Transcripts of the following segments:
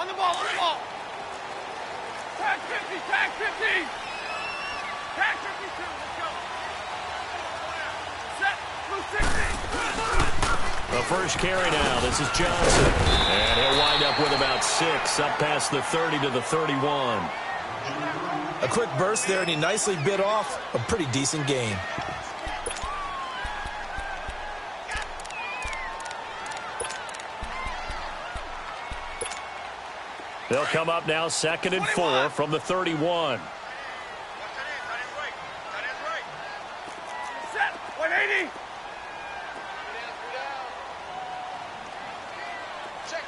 On the ball, on the ball. Tag 50, tag 50. Tag 52, let's go. Set, blue 60. The first carry now. This is Johnson. And he'll wind up with about 6, up past the 30 to the 31. A quick burst there, and he nicely bit off a pretty decent gain. They'll come up now 2nd and 4 from the 31. Set, 180. Check.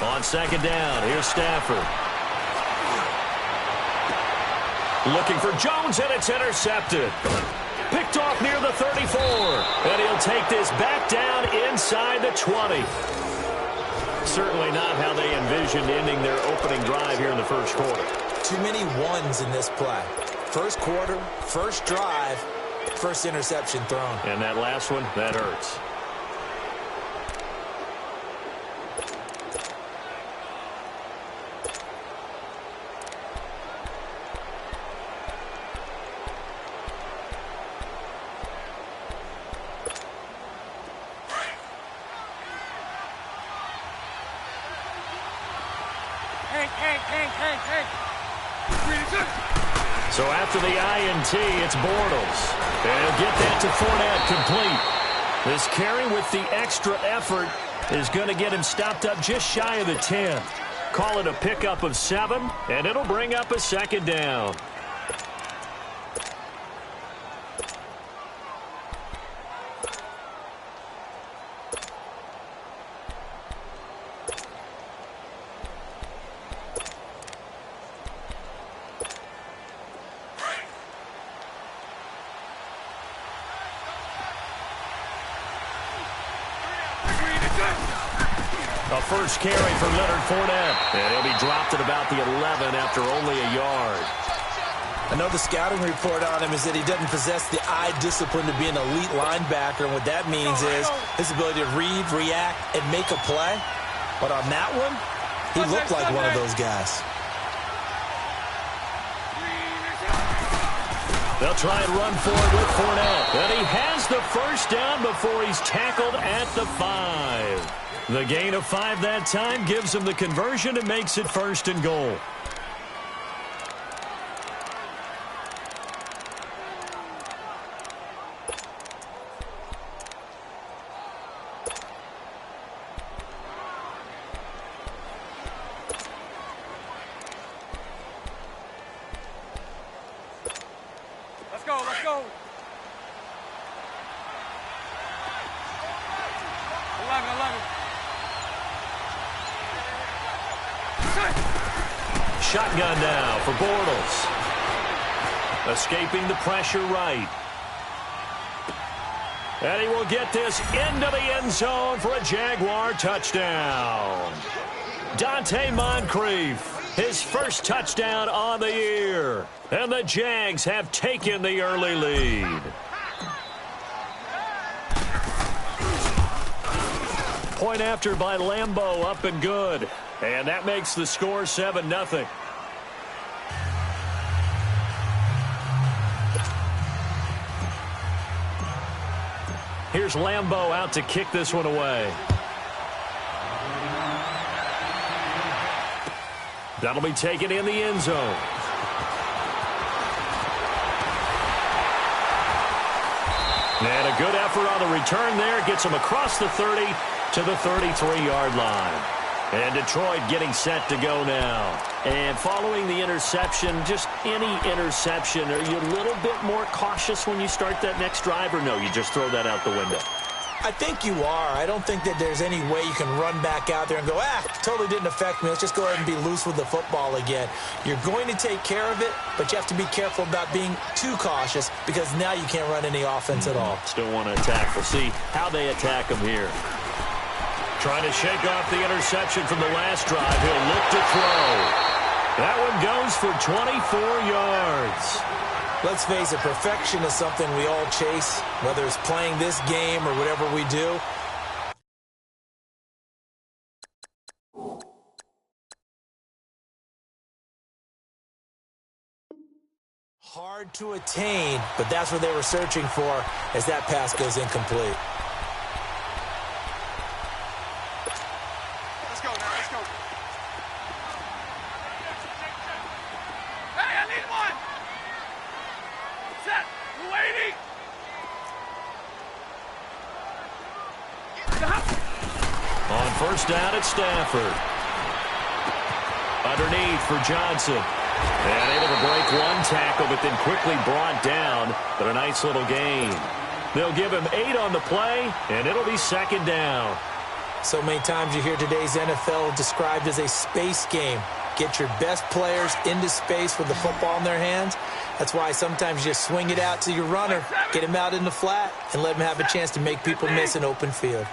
On 2nd down, here's Stafford. Looking for Jones, and it's intercepted. Picked off near the 34. And he'll take this back down inside the 20. Certainly not how they envisioned ending their opening drive here in the first quarter. Too many ones in this play. First quarter, first drive, first interception thrown. And that last one, that hurts. Hank. So after the INT, it's Bortles. And he'll get that to Fournette complete. This carry with the extra effort is going to get him stopped up just shy of the 10. Call it a pickup of 7, and it'll bring up a 2nd down. A first carry for Leonard Fournette. And he'll be dropped at about the 11 after only a yard. I know the scouting report on him is that he doesn't possess the eye discipline to be an elite linebacker. And what that means is his ability to read, react, and make a play. But on that one, he looked like one of those guys. They'll try and run forward with Fournette. And he has the first down before he's tackled at the 5. The gain of 5 that time gives him the conversion and makes it 1st and goal. Let's go. 11. Shotgun now for Bortles. Escaping the pressure right. And he will get this into the end zone for a Jaguar touchdown. Dante Moncrief, his first touchdown on the year. And the Jags have taken the early lead. Point after by Lambeau, up and good. And that makes the score 7-0. Here's Lambeau out to kick this one away. That'll be taken in the end zone. And a good effort on the return there. Gets him across the 30 to the 33-yard line. And Detroit getting set to go now. And following the interception, just any interception, are you a little bit more cautious when you start that next drive, or no, you just throw that out the window? I think you are. I don't think that there's any way you can run back out there and go, totally didn't affect me. Let's just go ahead and be loose with the football again. You're going to take care of it, but you have to be careful about being too cautious because now you can't run any offense at all. Still want to attack. We'll see how they attack them here. Trying to shake off the interception from the last drive. He'll look to throw. That one goes for 24 yards. Let's face it, perfection is something we all chase, whether it's playing this game or whatever we do. Hard to attain, but that's what they were searching for as that pass goes incomplete. Let's go now, let's go. Hey, I need one. Set, waiting. On first down, it's Stafford. Underneath for Johnson. And able to break one tackle, but then quickly brought down. But a nice little gain. They'll give him 8 on the play, and it'll be second down. So many times you hear today's NFL described as a space game. Get your best players into space with the football in their hands. That's why sometimes you just swing it out to your runner, get him out in the flat, and let him have a chance to make people miss an open field.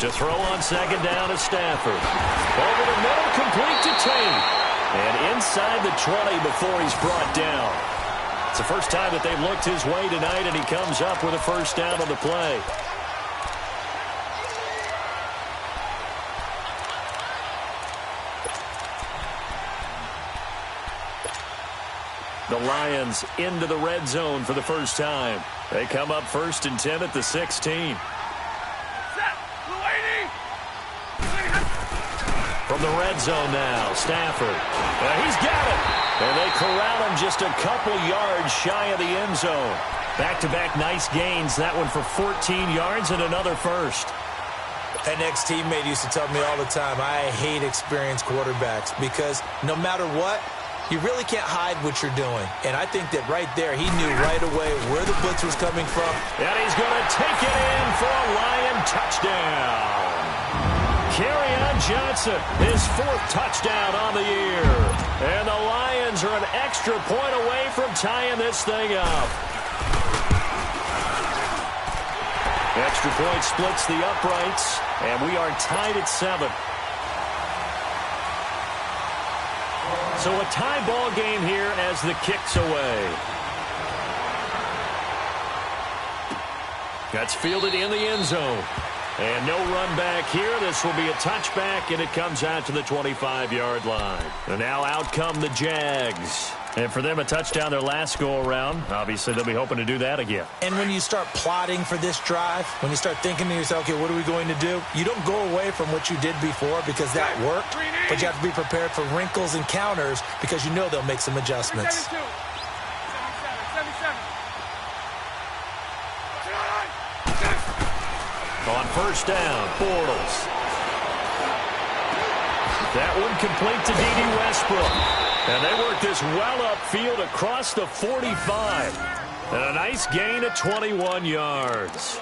To throw on second down is Stafford. Over the middle, complete to Tate. And inside the 20 before he's brought down. It's the first time that they've looked his way tonight, and he comes up with a first down on the play. The Lions into the red zone for the first time. They come up 1st and 10 at the 16. From the red zone now, Stafford. He's got it. And they corral him just a couple yards shy of the end zone. Back-to-back nice gains. That one for 14 yards and another first. An ex-teammate used to tell me all the time, I hate experienced quarterbacks because no matter what, you really can't hide what you're doing. And I think that right there, he knew right away where the blitz was coming from. And he's going to take it in for a Lion touchdown. Kerryon Johnson, his 4th touchdown on the year. And the Lions are an extra point away from tying this thing up. Extra point splits the uprights, and we are tied at 7. So a tie ball game here as the kick's away. That's fielded in the end zone. And no run back here. This will be a touchback, and it comes out to the 25-yard line. And now out come the Jags. And for them, a touchdown their last go-around. Obviously, they'll be hoping to do that again. And when you start plotting for this drive, when you start thinking to yourself, okay, what are we going to do? You don't go away from what you did before because that worked, but you have to be prepared for wrinkles and counters because you know they'll make some adjustments. 77. On first down, Bortles. That one complete to D.D. Westbrook. And they work this well upfield across the 45. And a nice gain of 21 yards.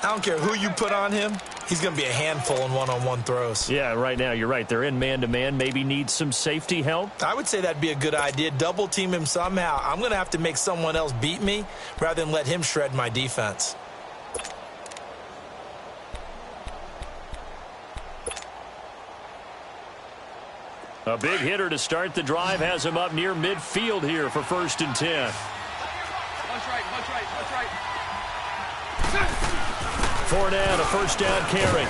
I don't care who you put on him. He's going to be a handful in one-on-one throws. Yeah, right now, you're right. They're in man-to-man. Maybe need some safety help. I would say that'd be a good idea. Double team him somehow. I'm going to have to make someone else beat me rather than let him shred my defense. A big hitter to start the drive has him up near midfield here for 1st and 10. Punch right. Fournette, a first down carry.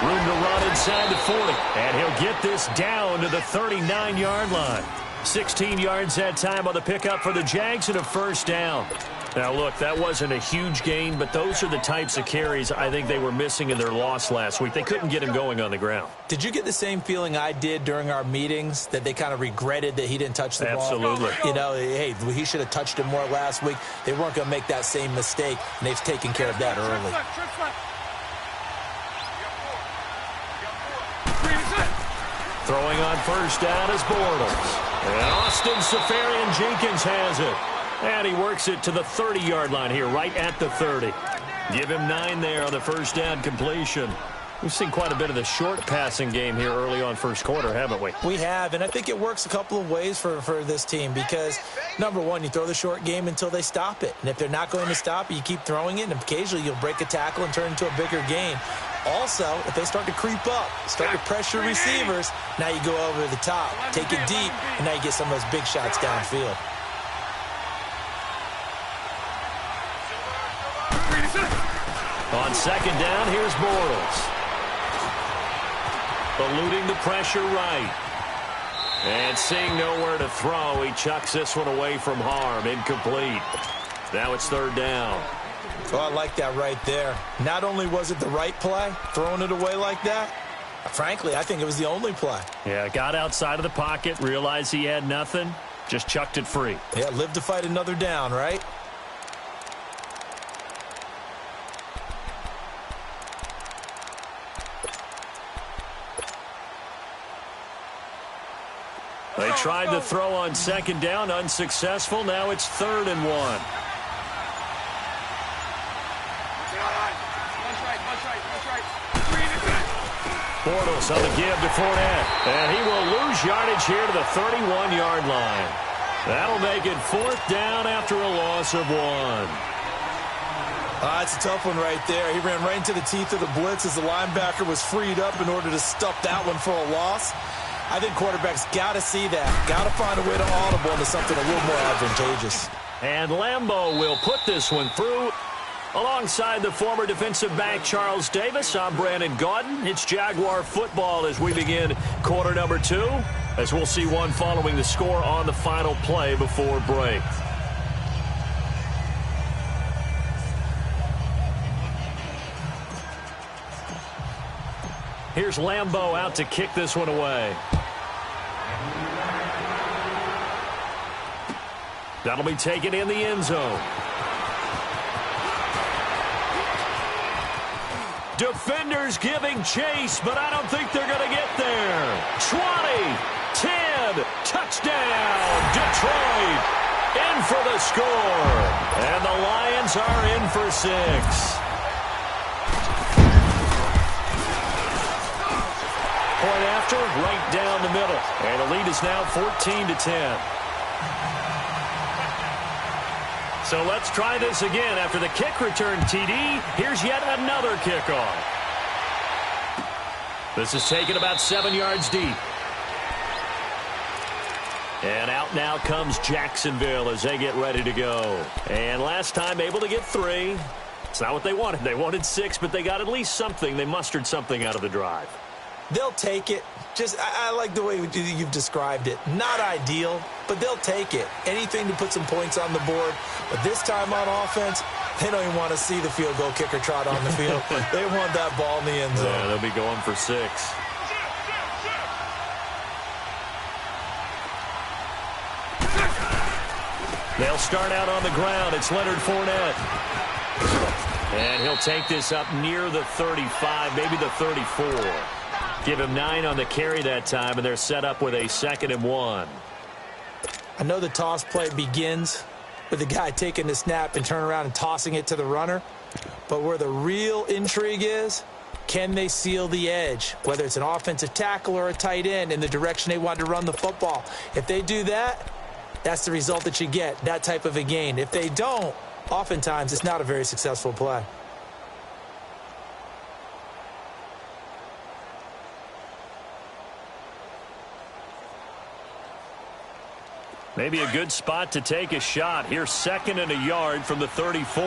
Room to run inside the 40. And he'll get this down to the 39-yard line. 16 yards that time on the pickup for the Jags and a first down. Now, look, that wasn't a huge gain, but those are the types of carries I think they were missing in their loss last week. They couldn't get him going on the ground. Did you get the same feeling I did during our meetings, that they kind of regretted that he didn't touch the ball? Absolutely. You know, hey, he should have touched it more last week. They weren't going to make that same mistake, and they've taken care of that early. Throwing on first down is Bortles. And Austin Seferian-Jenkins has it. And he works it to the 30-yard line here, right at the 30. Give him 9 there on the first down completion. We've seen quite a bit of the short passing game here early on first quarter, haven't we? We have, and I think it works a couple of ways for this team because, number one, you throw the short game until they stop it. And if they're not going to stop it, you keep throwing it, and occasionally you'll break a tackle and turn it into a bigger gain. Also, if they start to creep up, start to pressure receivers, now you go over the top, take it deep, and now you get some of those big shots downfield. On second down, here's Bortles. eluding the pressure right. And seeing nowhere to throw, he chucks this one away from harm. Incomplete. Now it's third down. Oh, I like that right there. Not only was it the right play, throwing it away like that, frankly, I think it was the only play. Yeah, got outside of the pocket, realized he had nothing, just chucked it free. Yeah, live to fight another down, right? They tried to throw on second down, unsuccessful. Now it's 3rd and 1. Bortles on the give to Fournette. And he will lose yardage here to the 31-yard line. That'll make it 4th down after a loss of 1. That's a tough one right there. He ran right into the teeth of the blitz as the linebacker was freed up in order to stuff that one for a loss. I think quarterbacks got to see that. Got to find a way to audible into something a little more advantageous. And Lambeau will put this one through. Alongside the former defensive back Charles Davis, I'm Brandon Gaudin. It's Jaguar football as we begin quarter number 2, as we'll see one following the score on the final play before break. Here's Lambeau out to kick this one away. That'll be taken in the end zone. Defenders giving chase, but I don't think they're going to get there. 20, 10, touchdown, Detroit, in for the score. And the Lions are in for 6. Point after, right down the middle. And the lead is now 14-10. So let's try this again. After the kick return TD, here's yet another kickoff. This is taken about 7 yards deep. And out now comes Jacksonville as they get ready to go. And last time able to get 3. It's not what they wanted. They wanted 6, but they got at least something. They mustered something out of the drive. They'll take it. I like the way you've described it. Not ideal, but they'll take it. Anything to put some points on the board. But this time on offense, they don't even want to see the field goal kicker trot on the field. They want that ball in the end zone. Yeah, they'll be going for 6. They'll start out on the ground. It's Leonard Fournette. And he'll take this up near the 35, maybe the 34. Give him 9 on the carry that time, and they're set up with a 2nd and 1. I know the toss play begins with the guy taking the snap and turning around and tossing it to the runner. But where the real intrigue is, can they seal the edge? Whether it's an offensive tackle or a tight end in the direction they want to run the football. If they do that, that's the result that you get, that type of a gain. If they don't, oftentimes it's not a very successful play. Maybe a good spot to take a shot. Here's 2nd and a yard from the 34.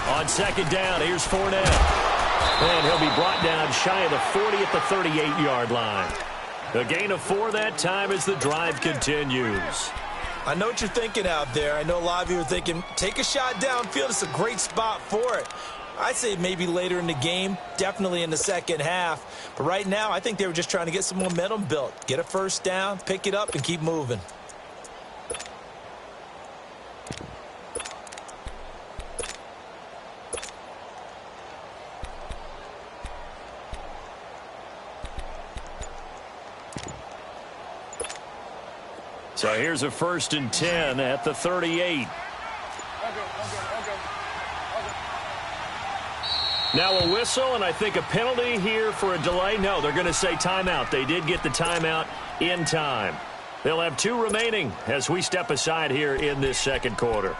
On 2nd down, here's Fournette. And he'll be brought down shy of the 40 at the 38-yard line. A gain of 4 that time as the drive continues. I know what you're thinking out there. I know a lot of you are thinking, take a shot downfield. It's a great spot for it. I'd say maybe later in the game, definitely in the second half. But right now, I think they were just trying to get some momentum built. Get a first down, pick it up, and keep moving. So here's a 1st and 10 at the 38. Now a whistle, and I think a penalty here for a delay. No, they're going to say timeout. They did get the timeout in time. They'll have 2 remaining as we step aside here in this second quarter.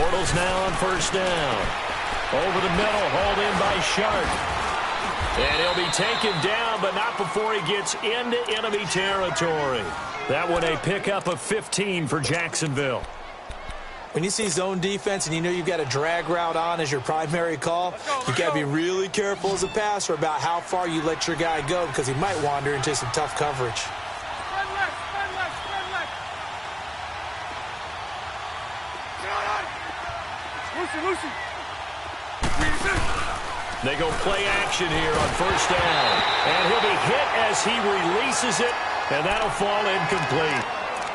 Bortles now on first down. Over the middle, hauled in by Sharp. And he'll be taken down, but not before he gets into enemy territory. That one a pickup of 15 for Jacksonville. When you see zone defense and you know you've got a drag route on as your primary call, you've got to be really careful as a passer about how far you let your guy go because he might wander into some tough coverage. Spread left, spread left, spread left. Lucy. They go play action here on first down. And he'll be hit as he releases it, and that'll fall incomplete.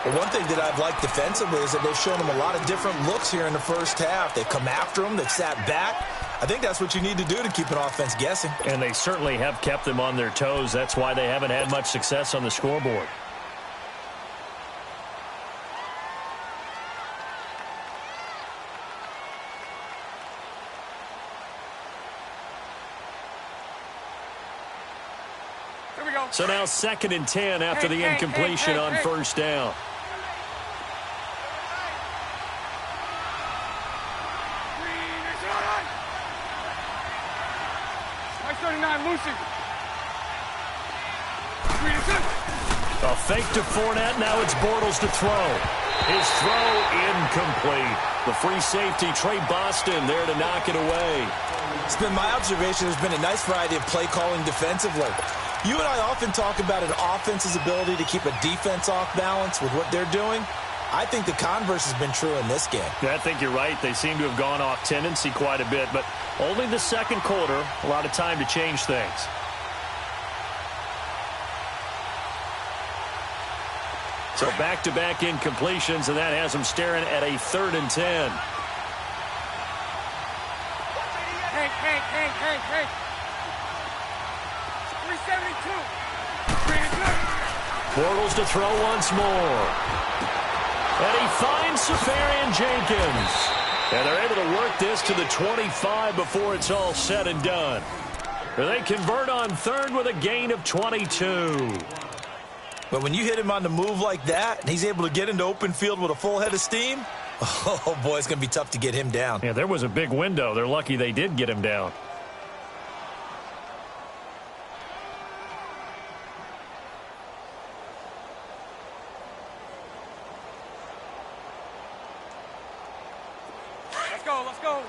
Well, one thing that I've liked defensively is that they've shown him a lot of different looks here in the first half. They've come after him. They've sat back. I think that's what you need to do to keep an offense guessing. And they certainly have kept them on their toes. That's why they haven't had much success on the scoreboard. Here we go. So now 2nd and 10 after the incompletion on first down. Lucy. A fake to Fournette. Now it's Bortles to throw. His throw incomplete. The free safety, Trey Boston, there to knock it away. It's been my observation there's been a nice variety of play calling defensively. You and I often talk about an offense's ability to keep a defense off balance with what they're doing. I think the converse has been true in this game. Yeah, I think you're right. They seem to have gone off tendency quite a bit, but only the second quarter, a lot of time to change things. So back-to-back incompletions, and that has them staring at a 3rd and 10. Hey. 372. Bortles to throw once more. And he finds Safarian Jenkins. And they're able to work this to the 25 before it's all said and done. They convert on 3rd with a gain of 22. But when you hit him on the move like that, and he's able to get into open field with a full head of steam, oh, boy, it's going to be tough to get him down. Yeah, there was a big window. They're lucky they did get him down. Let's go.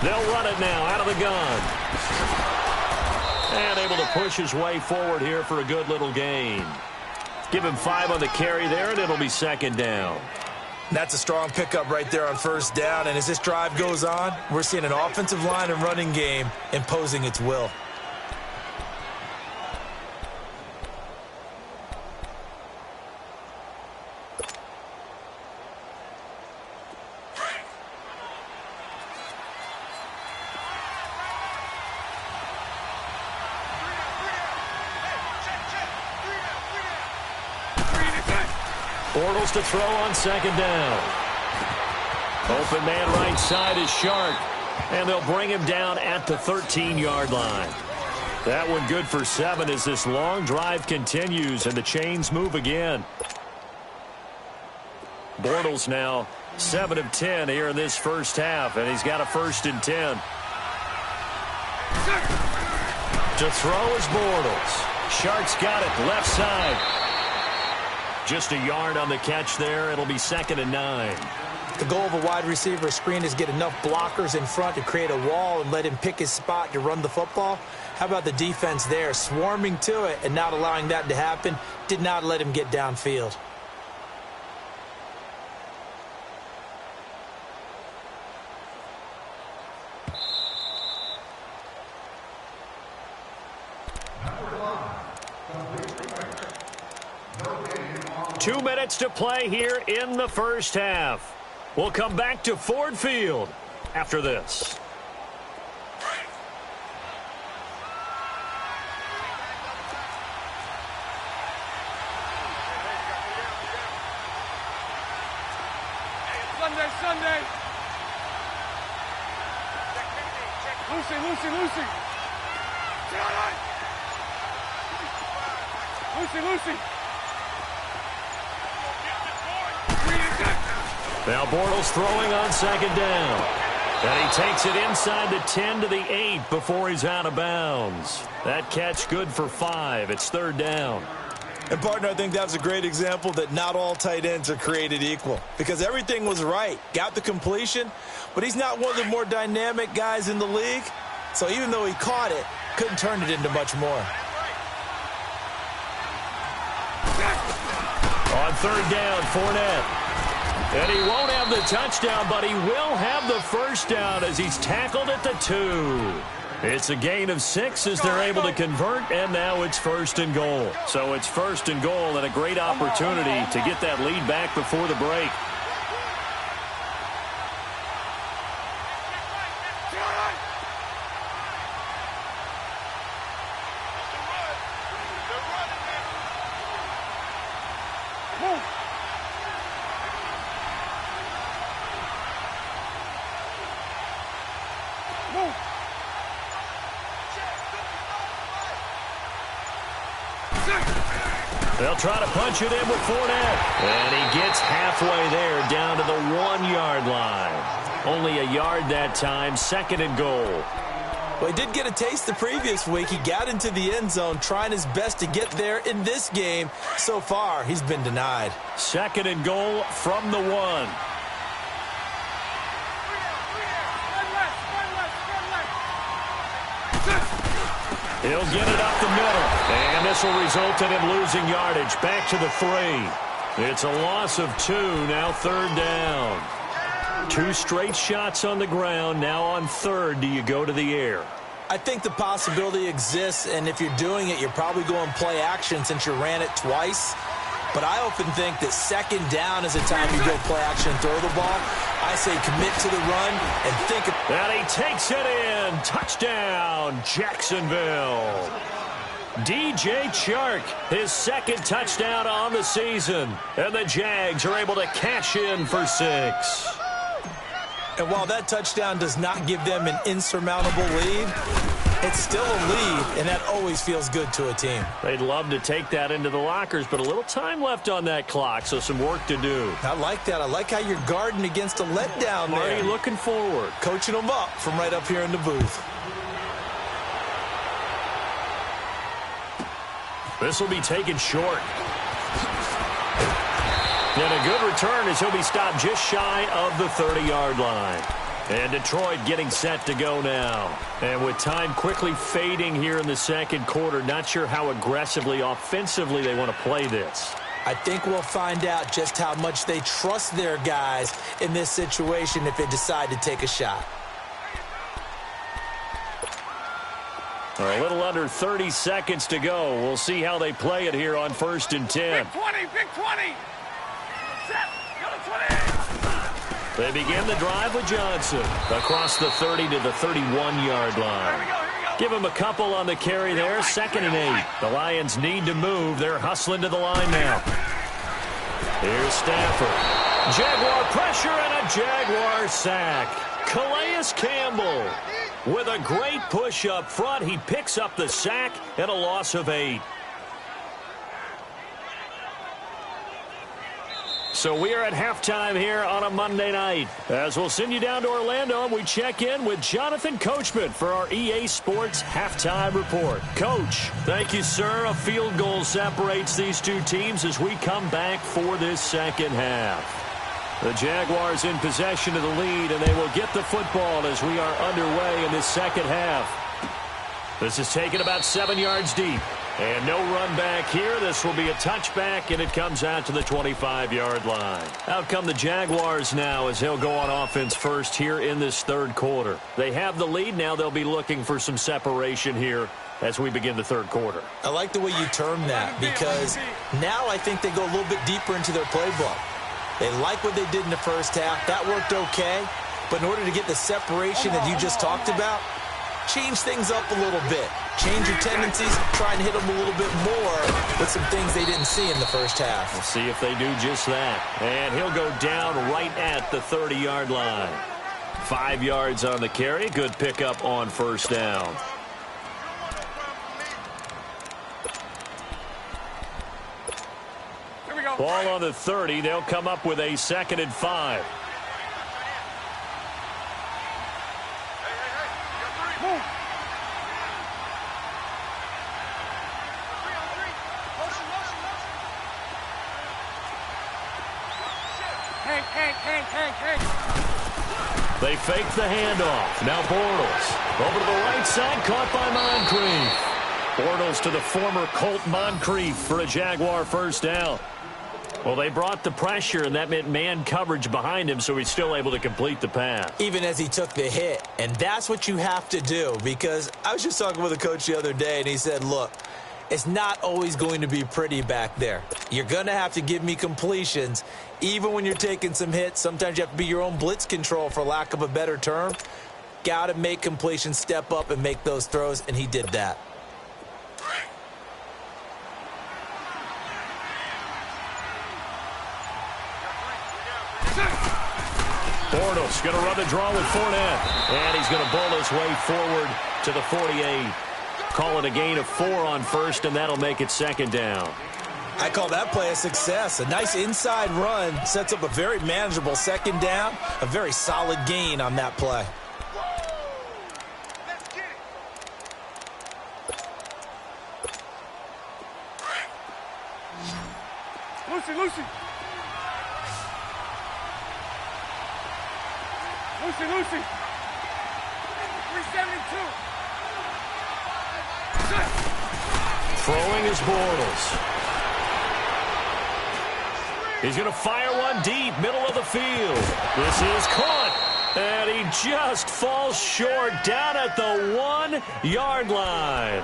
They'll run it now out of the gun. And able to push his way forward here for a good little gain. Give him 5 on the carry there, and it'll be 2nd down. That's a strong pickup right there on first down. And as this drive goes on, we're seeing an offensive line and running game imposing its will. Bortles to throw on 2nd down. Open man right side is Sharp. And they'll bring him down at the 13-yard line. That one good for 7 as this long drive continues and the chains move again. Bortles now 7 of 10 here in this first half, and he's got a 1st and 10. To throw is Bortles. Sharp's got it left side. Just a yard on the catch there. It'll be 2nd and 9. The goal of a wide receiver screen is get enough blockers in front to create a wall and let him pick his spot to run the football. How about the defense there, swarming to it and not allowing that to happen? Did not let him get downfield. Two minutes to play here in the first half. We'll come back to Ford Field after this. Sunday. Lucy. Lucy. Now Bortles throwing on second down. And he takes it inside the 10 to the 8 before he's out of bounds. That catch good for 5. It's third down. And, partner, I think that was a great example that not all tight ends are created equal. Because everything was right. Got the completion, but he's not one of the more dynamic guys in the league. So even though he caught it, couldn't turn it into much more. On third down, Fournette. And he won't have the touchdown, but he will have the first down as he's tackled at the 2. It's a gain of 6 as they're able to convert, and now it's first and goal. So it's first and goal and a great opportunity to get that lead back before the break. They'll try to punch it in with Fournette. And he gets halfway there down to the 1-yard line. Only a yard that time, second and goal. Well, he did get a taste the previous week. He got into the end zone trying his best to get there in this game. So far, he's been denied. Second and goal from the 1. He'll get it up the middle. And this will result in him losing yardage. Back to the 3. It's a loss of 2. Now third down. 2 straight shots on the ground. Now on third, do you go to the air? I think the possibility exists, and if you're doing it, you're probably going play action since you ran it twice. But I often think that second down is a time you go play action and throw the ball. I say commit to the run and think of... And he takes it in. Touchdown, Jacksonville. DJ Chark, his second touchdown on the season. And the Jags are able to cash in for 6. And while that touchdown does not give them an insurmountable lead, it's still a lead, and that always feels good to a team. They'd love to take that into the lockers, but a little time left on that clock, so some work to do. I like that. I like how you're guarding against a letdown there. Marty looking forward. Coaching them up from right up here in the booth. This will be taken short. And a good return as he'll be stopped just shy of the 30-yard line. And Detroit getting set to go now. And with time quickly fading here in the second quarter, not sure how aggressively, offensively they want to play this. I think we'll find out just how much they trust their guys in this situation if they decide to take a shot. A little under 30 seconds to go. We'll see how they play it here on first and 10. Big 20, big 20. Set, go to 20. They begin the drive with Johnson across the 30 to the 31-yard line. Here we go. Give him a couple on the carry there. Second and 8. The Lions need to move. They're hustling to the line now. Here's Stafford. Jaguar pressure and a Jaguar sack. Calais Campbell with a great push up front. He picks up the sack and a loss of 8. So we are at halftime here on a Monday night. As we'll send you down to Orlando, and we check in with Jonathan Coachman for our EA Sports Halftime Report. Coach, thank you, sir. A field goal separates these two teams as we come back for this second half. The Jaguars in possession of the lead, and they will get the football as we are underway in this second half. This is taken about 7 yards deep. And no run back here. This will be a touchback, and it comes out to the 25-yard line. Out come the Jaguars now as they'll go on offense first here in this third quarter. They have the lead. Now they'll be looking for some separation here as we begin the third quarter. I like the way you term that because now I think they go a little bit deeper into their playbook. They like what they did in the first half. That worked okay. But in order to get the separation that you just talked about, change things up a little bit. Change your tendencies, try and hit them a little bit more with some things they didn't see in the first half. We'll see if they do just that. And he'll go down right at the 30-yard line. 5 yards on the carry. Good pickup on first down. Ball on the 30. They'll come up with a 2nd and 5. Move. Hank. They fake the handoff. Now Bortles over to the right side, caught by Moncrief. Bortles to the former Colt Moncrief for a Jaguar first down. Well, they brought the pressure, and that meant man coverage behind him, so he's still able to complete the pass. Even as he took the hit. And that's what you have to do, because I was just talking with a coach the other day, and he said, look, it's not always going to be pretty back there. You're going to have to give me completions. Even when you're taking some hits, sometimes you have to be your own blitz control, for lack of a better term. Got to make completions, step up, and make those throws, and he did that. Bortles going to run the draw with Fournette. And he's going to bowl his way forward to the 48. Call it a gain of 4 on first, and that'll make it 2nd down. I call that play a success. A nice inside run sets up a very manageable 2nd down. A very solid gain on that play. Lucy. Lucy. 372. Throwing is Bortles. He's going to fire one deep, middle of the field. This is caught, and he just falls short down at the 1-yard line.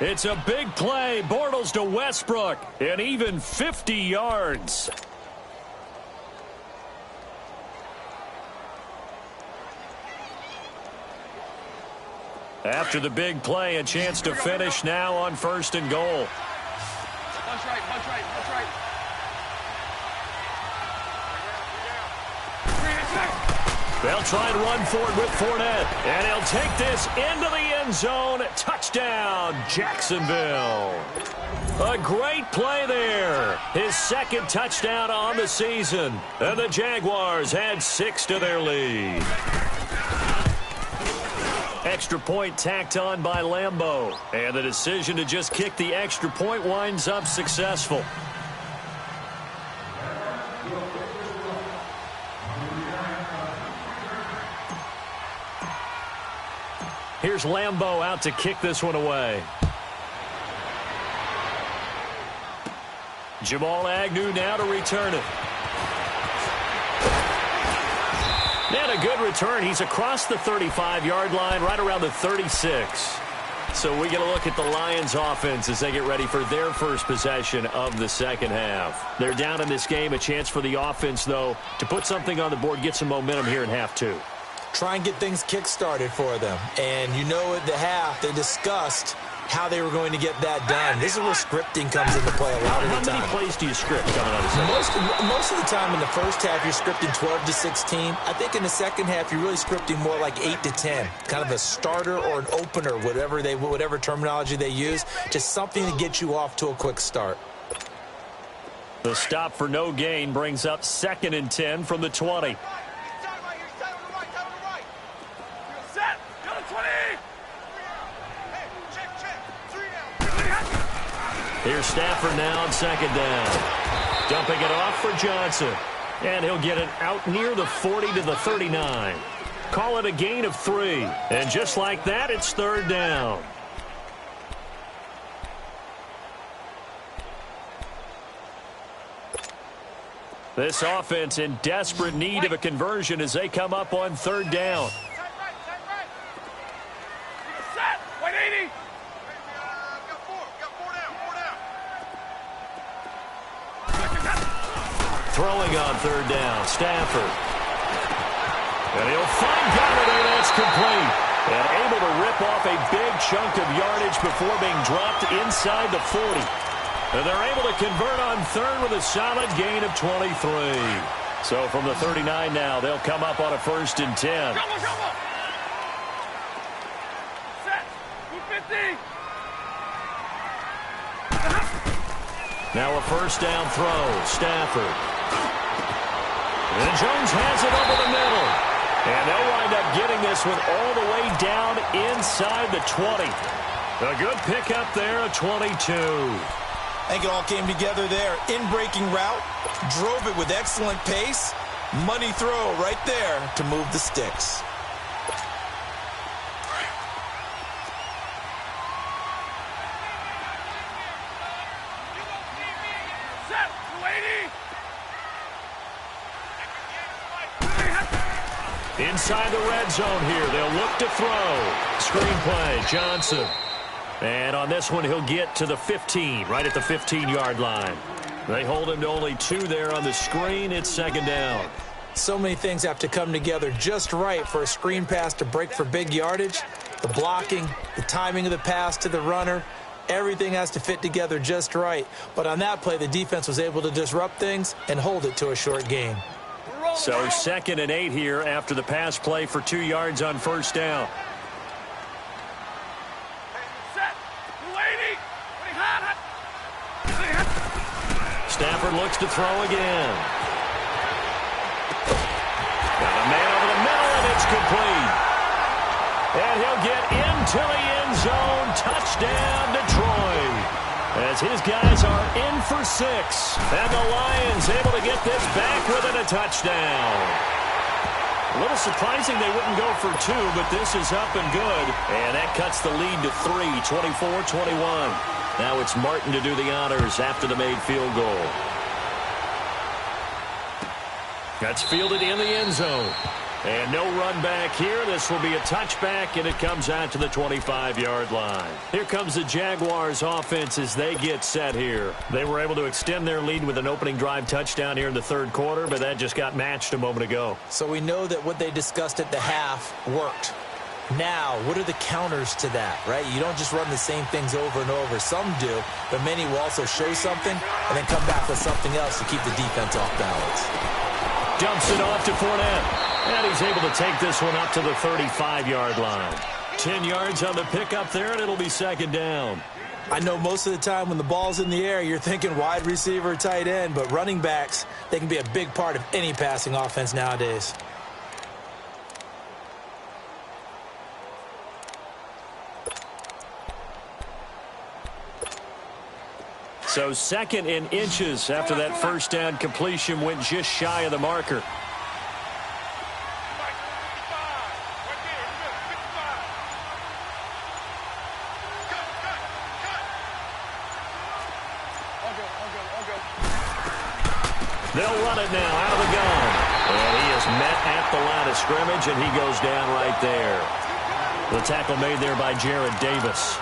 It's a big play. Bortles to Westbrook, and even 50 yards. After the big play, a chance to finish now on 1st and goal. Punch right. They'll try and run for it with Fournette, and he'll take this into the end zone. Touchdown, Jacksonville. A great play there. His 2nd touchdown on the season, and the Jaguars had 6 to their lead. Extra point tacked on by Lambeau. And the decision to just kick the extra point winds up successful. Here's Lambeau out to kick this one away. Jamal Agnew now to return it. And a good return. He's across the 35-yard line, right around the 36. So we get a look at the Lions offense as they get ready for their first possession of the 2nd half. They're down in this game. A chance for the offense, though, to put something on the board, get some momentum here in half 2. Try and get things kick-started for them. And you know at the half, they discussed how they were going to get that done. This is where scripting comes into play a lot of the time. How many plays do you script coming out of the second? Most of the time in the first half, you're scripting 12 to 16. I think in the second half, you're really scripting more like 8 to 10. Kind of a starter or an opener, whatever terminology they use. Just something to get you off to a quick start. The stop for no gain brings up 2nd and 10 from the 20. Here's Stafford now on 2nd down. Dumping it off for Johnson. And he'll get it out near the 40 to the 39. Call it a gain of 3. And just like that, it's 3rd down. This offense in desperate need of a conversion as they come up on 3rd down. Throwing on 3rd down, Stafford. And he'll find Galladay, that's complete. And able to rip off a big chunk of yardage before being dropped inside the 40. And they're able to convert on 3rd with a solid gain of 23. So from the 39 now, they'll come up on a 1st and 10. Set. 250. Now a first down throw. Stafford. And Jones has it over the middle. And they'll wind up getting this one all the way down inside the 20. A good pickup there, a 22. I think it all came together there. In-breaking route, drove it with excellent pace. Money throw right there to move the sticks. Set, 280. Inside the red zone here. They'll look to throw. Screenplay, Johnson. And on this one, he'll get to the 15, right at the 15-yard line. They hold him to only 2 there on the screen. It's second down. So many things have to come together just right for a screen pass to break for big yardage. The blocking, the timing of the pass to the runner, everything has to fit together just right. But on that play, the defense was able to disrupt things and hold it to a short gain. So 2nd and 8 here after the pass play for 2 yards on first down. Set, 280. Stafford looks to throw again. Got a man over the middle, and it's complete. And he'll get into the end zone. Touchdown, Detroit. As his guys are in for 6. And the Lions able to get this back within a touchdown. A little surprising they wouldn't go for 2, but this is up and good. And that cuts the lead to 3, 24-21. Now it's Martin to do the honors after the made field goal. That's fielded in the end zone. And no run back here. This will be a touchback, and it comes out to the 25-yard line. Here comes the Jaguars offense as they get set here. They were able to extend their lead with an opening drive touchdown here in the 3rd quarter, but that just got matched a moment ago. So we know that what they discussed at the half worked. Now, what are the counters to that, right? You don't just run the same things over and over. Some do, but many will also show something and then come back with something else to keep the defense off balance. Dumps it off to Fournette. And he's able to take this one up to the 35-yard line. 10 yards on the pickup there, and it'll be second down. I know most of the time when the ball's in the air, you're thinking wide receiver, tight end, but running backs, they can be a big part of any passing offense nowadays. So 2nd and inches after that first down completion went just shy of the marker. They'll run it now out of the gun. And he is met at the line of scrimmage, and he goes down right there. The tackle made there by Jared Davis.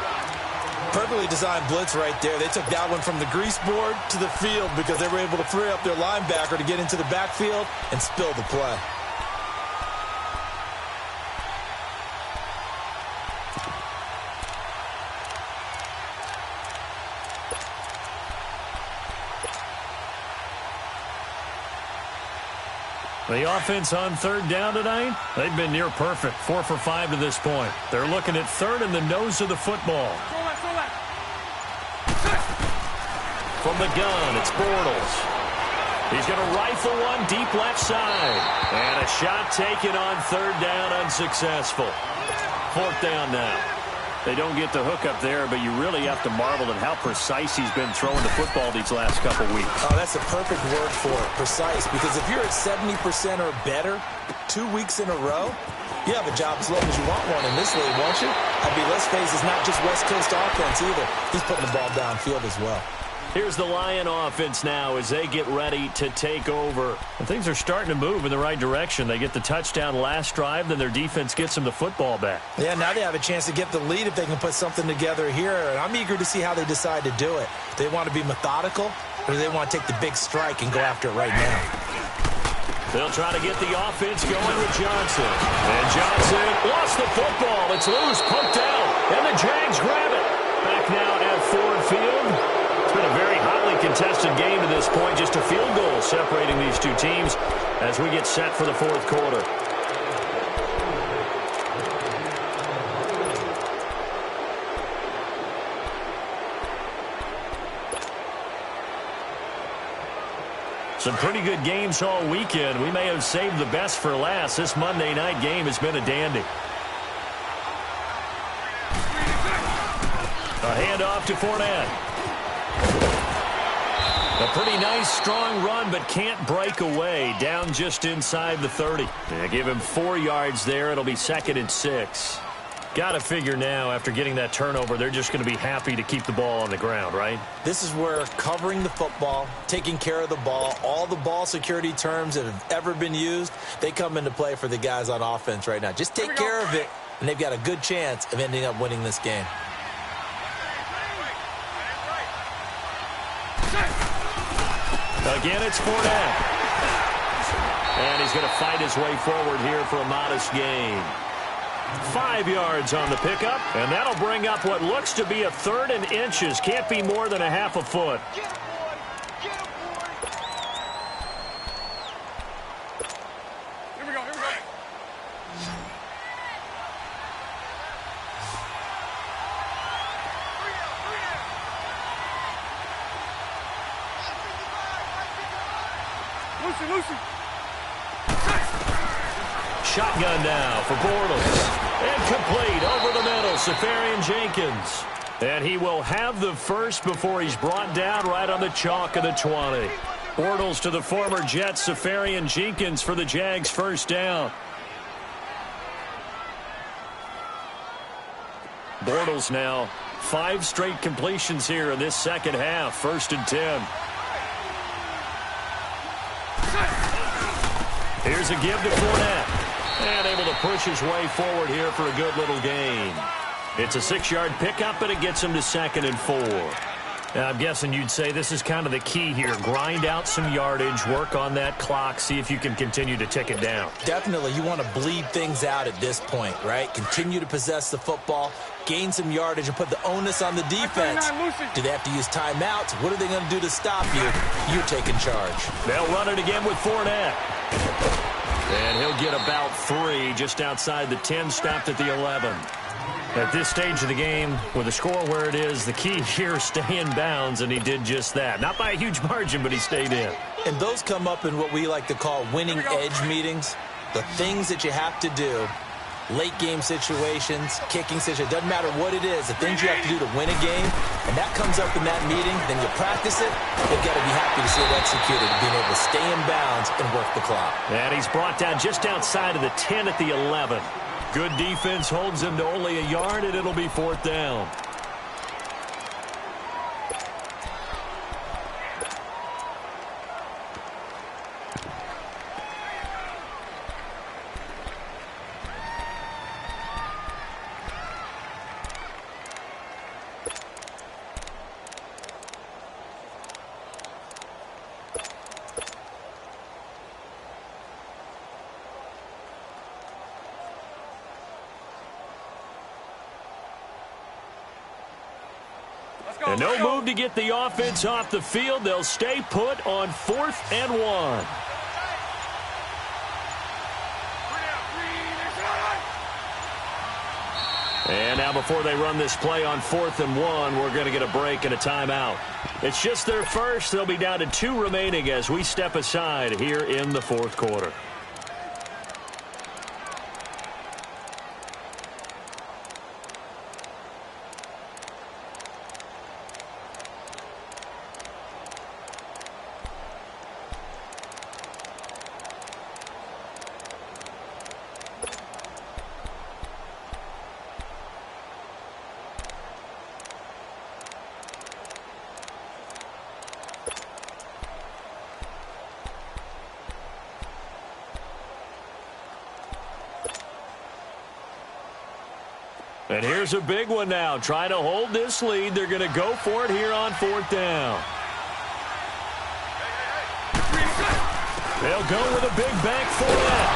Perfectly designed blitz right there. They took that one from the grease board to the field because they were able to free up their linebacker to get into the backfield and spill the play. The offense on 3rd down tonight, they've been near perfect. 4 for 5 to this point. They're looking at 3rd in the nose of the football. From the gun, it's Bortles. He's going to rifle one deep left side. And a shot taken on 3rd down, unsuccessful. 4th down now. They don't get the hook up there, but you really have to marvel at how precise he's been throwing the football these last couple weeks. Oh, that's the perfect word for it, precise. Because if you're at 70% or better 2 weeks in a row, you have a job as long as you want one in this league, won't you? I mean, let's face it, it's not just West Coast offense either. He's putting the ball downfield as well. Here's the Lion offense now as they get ready to take over. And things are starting to move in the right direction. They get the touchdown last drive, then their defense gets them the football back. Yeah, now they have a chance to get the lead if they can put something together here. And I'm eager to see how they decide to do it. Do they want to be methodical, or do they want to take the big strike and go after it right now? They'll try to get the offense going with Johnson. And Johnson lost the football. It's loose, poked out, and the Jags grab it. Back now at Ford Field. It's been a very hotly contested game to this point. Just a field goal separating these two teams as we get set for the 4th quarter. Some pretty good games all weekend. We may have saved the best for last. This Monday night game has been a dandy. A handoff to Fournette. A pretty nice, strong run, but can't break away. Down just inside the 30. They give him 4 yards there. It'll be 2nd and 6. Got to figure now, after getting that turnover, they're just going to be happy to keep the ball on the ground, right? This is where covering the football, taking care of the ball, all the ball security terms that have ever been used, they come into play for the guys on offense right now. Just take care of it, and they've got a good chance of ending up winning this game. Again, it's Fournette. And he's going to fight his way forward here for a modest gain. 5 yards on the pickup, and that'll bring up what looks to be a 3rd and inches. Can't be more than a half a foot. Here we go, here we go. Lucy. Shotgun now for Bortles. And complete over the middle, Safarian Jenkins. And he will have the first before he's brought down right on the chalk of the 20. Bortles to the former Jets, Safarian Jenkins for the Jags' first down. Bortles now 5 straight completions here in this second half. 1st and 10. Here's a give to Fournette. And able to push his way forward here for a good little gain. It's a 6-yard pickup, but it gets him to 2nd and 4. Now, I'm guessing you'd say this is kind of the key here. Grind out some yardage, work on that clock, see if you can continue to tick it down. Definitely, you want to bleed things out at this point, right? Continue to possess the football, gain some yardage, and put the onus on the defense. Do they have to use timeouts? What are they going to do to stop you? You're taking charge. They'll run it again with Fournette. And he'll get about 3 just outside the 10, stopped at the 11. At this stage of the game, with the score where it is, the key here is stay in bounds, and he did just that. Not by a huge margin, but he stayed in. And those come up in what we like to call winning edge meetings. The things that you have to do, late game situations, kicking situations, doesn't matter what it is, the things you have to do to win a game, and that comes up in that meeting, then you practice it, you've got to be happy to see it executed, being able to stay in bounds and work the clock. And he's brought down just outside of the 10 at the 11. Good defense holds him to only a yard, and it'll be 4th down. And no move to get the offense off the field. They'll stay put on 4th and 1. And now before they run this play on 4th and 1, we're going to get a break and a timeout. It's just their first. They'll be down to 2 remaining as we step aside here in the 4th quarter. And here's a big one now. Trying to hold this lead. They're going to go for it here on 4th down. They'll go with a big bank for that.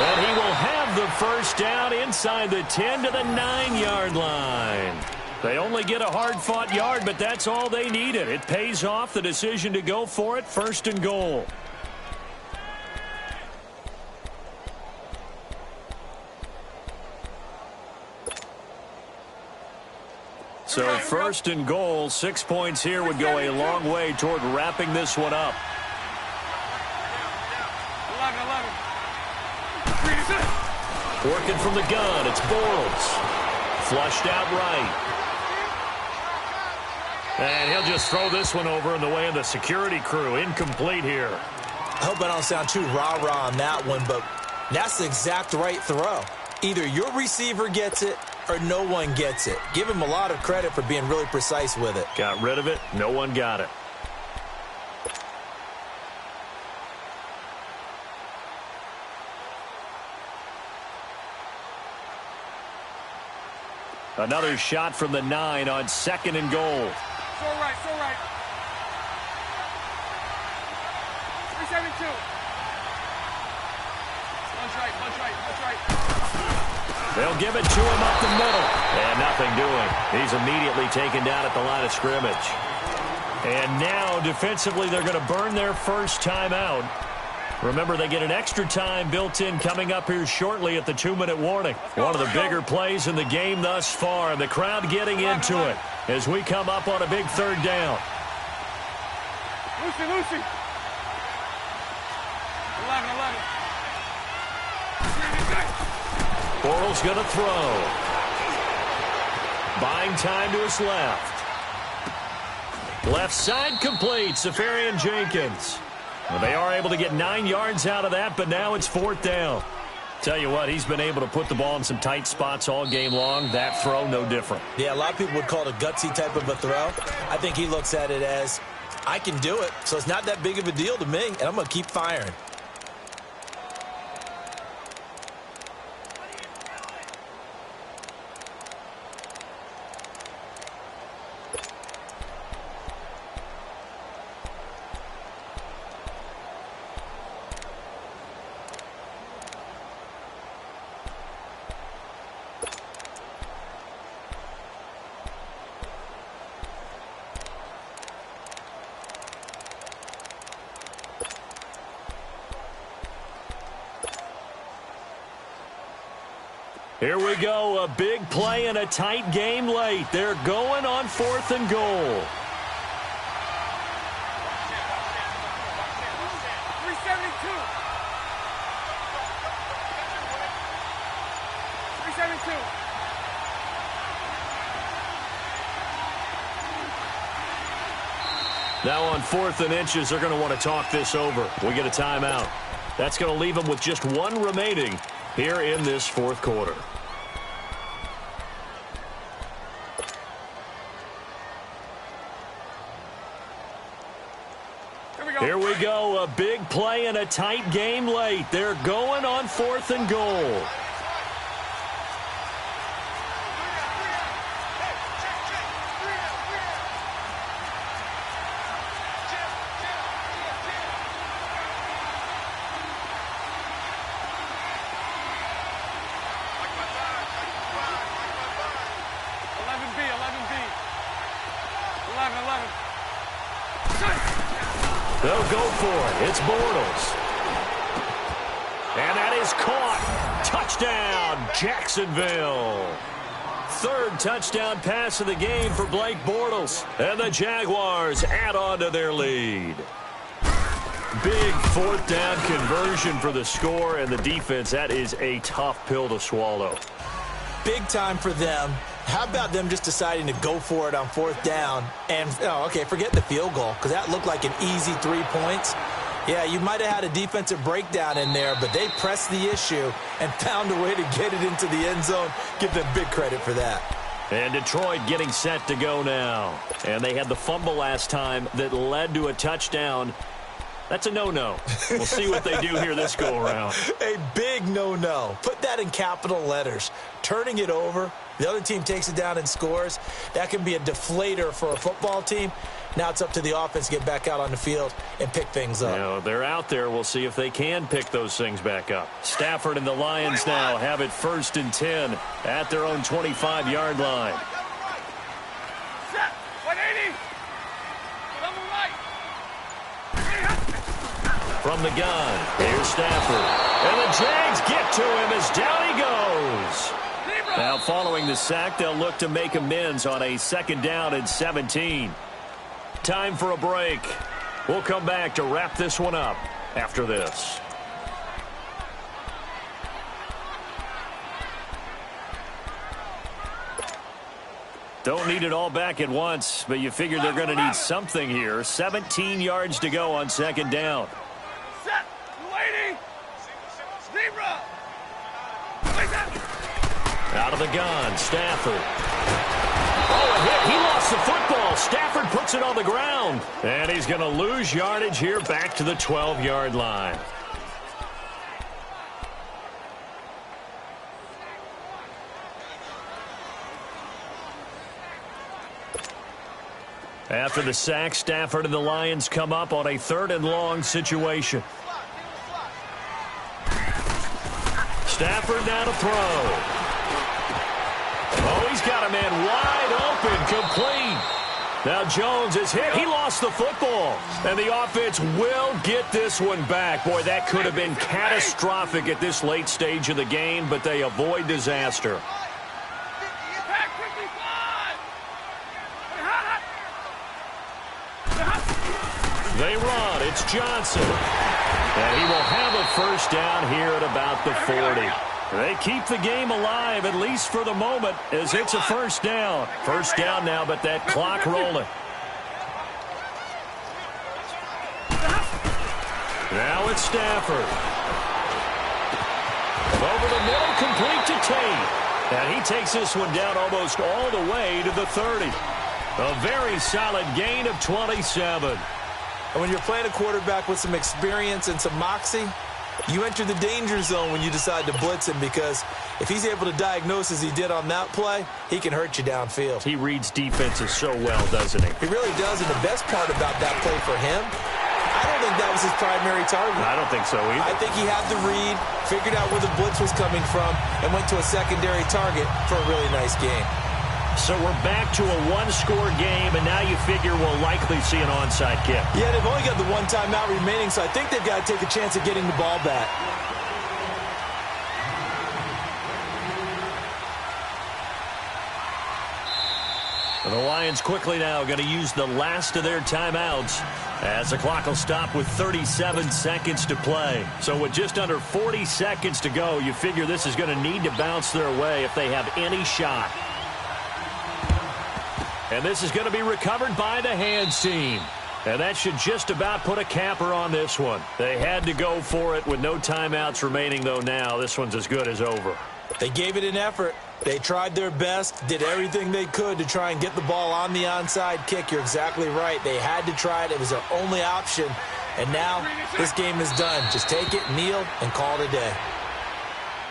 And he will have the first down inside the 10 to the 9-yard line. They only get a hard-fought yard, but that's all they needed. It pays off, the decision to go for it, 1st and goal. So 1st and goal, 6 points here would go a long way toward wrapping this one up. Working from the gun, it's Bortles. Flushed out right. And he'll just throw this one over in the way of the security crew. Incomplete here. I hope I don't sound too rah-rah on that one, but that's the exact right throw. Either your receiver gets it or no one gets it. Give him a lot of credit for being really precise with it. Got rid of it. No one got it. Another shot from the 9 on 2nd and goal. So right, so right. 372. Punch right, punch right, punch right. They'll give it to him up the middle. And nothing doing. He's immediately taken down at the line of scrimmage. And now, defensively, they're going to burn their first timeout. Remember, they get an extra time built in coming up here shortly at the 2-minute warning. One of the bigger plays in the game thus far, and the crowd getting into it as we come up on a big 3rd down. Lucy, Lucy. 11. Bortles going to throw. Buying time to his left. Left side complete, Safarian Jenkins. Well, they are able to get 9 yards out of that, but now it's 4th down. Tell you what, he's been able to put the ball in some tight spots all game long. That throw, no different. Yeah, a lot of people would call it a gutsy type of a throw. I think he looks at it as, I can do it, so it's not that big of a deal to me, and I'm going to keep firing. Here we go, a big play and a tight game late. They're going on 4th and goal. 372. 372. Now on 4th and inches, they're going to want to talk this over. We get a timeout. That's going to leave them with just 1 remaining here in this 4th quarter. Here we go, a big play and a tight game late. They're going on 4th and goal. They'll go for it. It's Bortles. And that is caught. Touchdown, Jacksonville. 3rd touchdown pass of the game for Blake Bortles. And the Jaguars add on to their lead. Big 4th down conversion for the score, and the defense, that is a tough pill to swallow. Big time for them. How about them just deciding to go for it on 4th down? And, forget the field goal, because that looked like an easy 3 points. Yeah, you might have had a defensive breakdown in there, but they pressed the issue and found a way to get it into the end zone. Give them big credit for that. And Detroit getting set to go now. And they had the fumble last time that led to a touchdown. That's a no-no. We'll see what they do here this go-around. A big no-no. Put that in capital letters. Turning it over, the other team takes it down and scores. That can be a deflator for a football team. Now it's up to the offense to get back out on the field and pick things up. They're out there. We'll see if they can pick those things back up. Stafford and the Lions now have it 1st and 10 at their own 25-yard line. Set. 180. From the gun, here's Stafford. And the Jags get to him as down he goes. Now following the sack, they'll look to make amends on a 2nd down and 17. Time for a break. We'll come back to wrap this one up after this. Don't need it all back at once, but you figure they're going to need something here. 17 yards to go on second down. Set. Waiting. Zebra. Out of the gun, Stafford. Oh, a hit. He lost the football. Stafford puts it on the ground. And he's going to lose yardage here back to the 12-yard line. After the sack, Stafford and the Lions come up on a 3rd and long situation. Stafford now to throw. Oh, he's got a man wide open, complete. Now Jones is hit. He lost the football. And the offense will get this one back. Boy, that could have been catastrophic at this late stage of the game, but they avoid disaster. They run. It's Johnson. And he will have a first down here at about the 40. They keep the game alive, at least for the moment, as it's a first down. First down now, but that clock rolling. Now it's Stafford. Over the middle, complete to Tate. And he takes this one down almost all the way to the 30. A very solid gain of 27. And when you're playing a quarterback with some experience and some moxie, you enter the danger zone when you decide to blitz him, because if he's able to diagnose as he did on that play, he can hurt you downfield. He reads defenses so well, doesn't he? He really does, and the best part about that play for him, I don't think that was his primary target. I don't think so either. I think he had the read, figured out where the blitz was coming from, and went to a secondary target for a really nice game. So we're back to a one-score game, and now you figure we'll likely see an onside kick. Yeah, they've only got the one timeout remaining, so I think they've got to take a chance of getting the ball back. The Lions quickly now going to use the last of their timeouts as the clock will stop with 37 seconds to play. So with just under 40 seconds to go, you figure this is going to need to bounce their way if they have any shot. And this is going to be recovered by the hands team. And that should just about put a capper on this one. They had to go for it with no timeouts remaining, though now. This one's as good as over. They gave it an effort. They tried their best, did everything they could to try and get the ball on the onside kick. You're exactly right. They had to try it. It was their only option. And now this game is done. Just take it, kneel, and call it a day.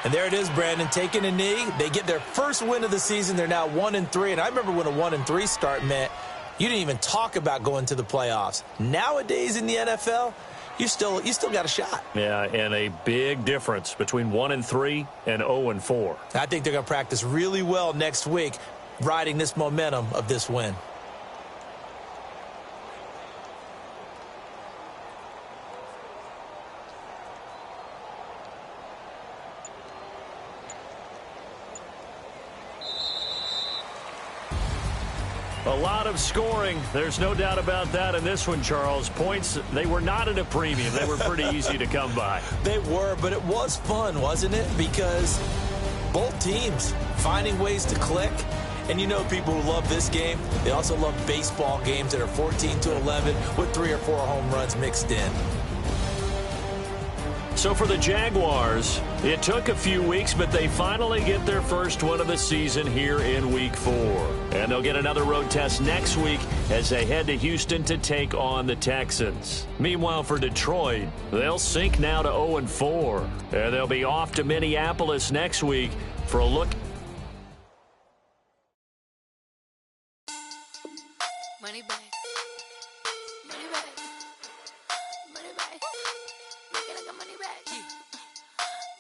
And there it is, Brandon, taking a knee. They get their first win of the season. They're now 1-3. And I remember when a 1-3 start meant you didn't even talk about going to the playoffs. Nowadays in the NFL, you still got a shot. Yeah, and a big difference between 1-3 and 0-4. I think they're going to practice really well next week, riding this momentum of this win. A lot of scoring. There's no doubt about that in this one, Charles. Points, they were not at a premium. They were pretty easy to come by. They were, but it was fun, wasn't it? Because both teams finding ways to click. And you know people who love this game, they also love baseball games that are 14-11 with 3 or 4 home runs mixed in. So for the Jaguars, it took a few weeks, but they finally get their first one of the season here in Week 4. And they'll get another road test next week as they head to Houston to take on the Texans. Meanwhile, for Detroit, they'll sink now to 0-4. And they'll be off to Minneapolis next week for a look. Money back. Money back. Money back. Make it like a money back.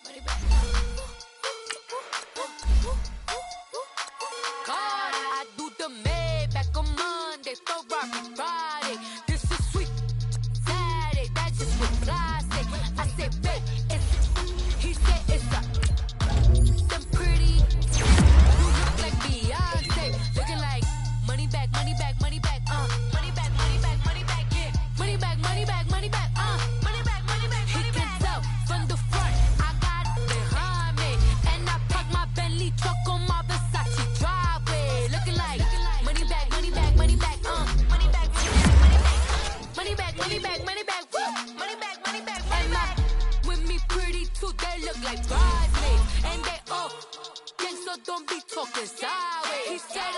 Money back. God, I do the Maybach on Monday, Ferrari Friday. This is sweet Saturday. That's just what Fly say. I say, babe, it's. He said it's a. Them pretty two, they look like bridesmaids. And they all gang, so don't be talking sideways. He said